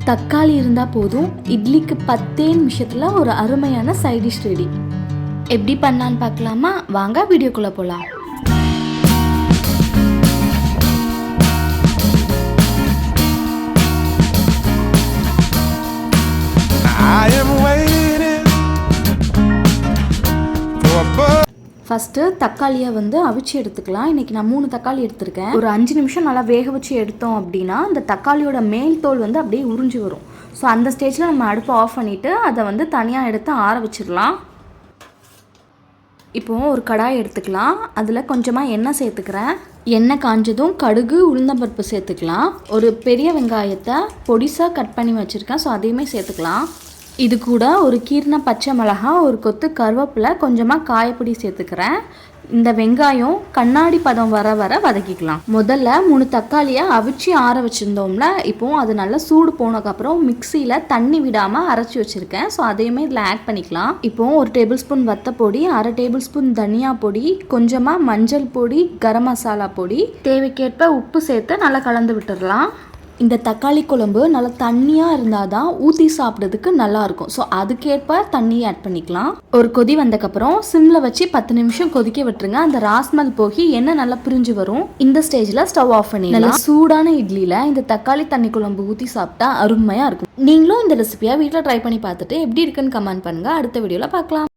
தக்காளி இருந்தால் போதும், இட்லிக்கு 10 நிமிஷத்தில் ஒரு அருமையான சைட் டிஷ் ரெடி. எப்படி பண்ணலான்னு பார்க்கலாமா? வாங்க வீடியோக்குள்ளே போகலாம். ஃபஸ்ட்டு தக்காளியை அவிச்சு எடுத்துக்கலாம். இன்றைக்கி நான் 3 தக்காளி எடுத்திருக்கேன். ஒரு 5 நிமிஷம் நல்லா வேக வச்சு எடுத்தோம் அப்படின்னா அந்த தக்காளியோட மேல் தோல் அப்படியே உறிஞ்சி வரும். ஸோ அந்த ஸ்டேஜில் நம்ம அடுப்பை ஆஃப் பண்ணிவிட்டு அதை தனியாக எடுத்து ஆற வச்சிடலாம். இப்போது ஒரு கடாய் எடுத்துக்கலாம். அதில் கொஞ்சமாக எண்ணெய் சேர்த்துக்கிறேன். எண்ணெய் காஞ்சதும் கடுகு, உளுந்தம்பருப்பு சேர்த்துக்கலாம். ஒரு பெரிய வெங்காயத்தை பொடிசாக கட் பண்ணி வச்சுருக்கேன். ஸோ அதையுமே சேர்த்துக்கலாம். இது கூட ஒரு கீர்ன பச்சை மிளகா, ஒரு கொத்து கருவேப்பிலை, கொஞ்சமாக காயப்பொடி சேர்த்துக்கிறேன். இந்த வெங்காயம் கண்ணாடி பதம் வர வதக்கிக்கலாம். முதல்ல 3 தக்காளியை அவிச்சு ஆற வச்சுருந்தோம்ல, இப்போது அது நல்லா சூடு போனதுக்கப்புறம் மிக்சியில் தண்ணி விடாமல் அரைச்சி வச்சுருக்கேன். ஸோ அதையுமே இதில் ஆட் பண்ணிக்கலாம். இப்போது 1 டேபிள் ஸ்பூன் வத்தப்பொடி, 1/2 டேபிள் ஸ்பூன் தனியா பொடி, கொஞ்சமாக மஞ்சள் பொடி, கரம் மசாலா பொடி, தேவைக்கேற்ப உப்பு சேர்த்து நல்லா கலந்து விட்டுடலாம். இந்த தக்காளி குழம்பு நல்லா தண்ணியாக இருந்தால் தான் ஊற்றி சாப்பிட்றதுக்கு நல்லாயிருக்கும். ஸோ அதுக்கேற்ப தண்ணி ஆட் பண்ணிக்கலாம். ஒரு கொதி வந்தக்கப்புறம் சிம்மில் வச்சு 10 நிமிஷம் கொதிக்க விட்டுருங்க. அந்த ராஸ்மல் போகி எண்ணெய் நல்லா பிரிஞ்சு வரும். இந்த ஸ்டேஜில் ஸ்டவ் ஆஃப் பண்ணி நல்லா சூடான இட்லியில் இந்த தக்காளி தண்ணி குழம்பு ஊற்றி சாப்பிட்டா அருமையாக இருக்கும். நீங்களும் இந்த ரெசிபியை வீட்டில் ட்ரை பண்ணி பார்த்துட்டு எப்படி இருக்குன்னு கமெண்ட் பண்ணுங்கள். அடுத்த வீடியோவில் பார்க்கலாம்.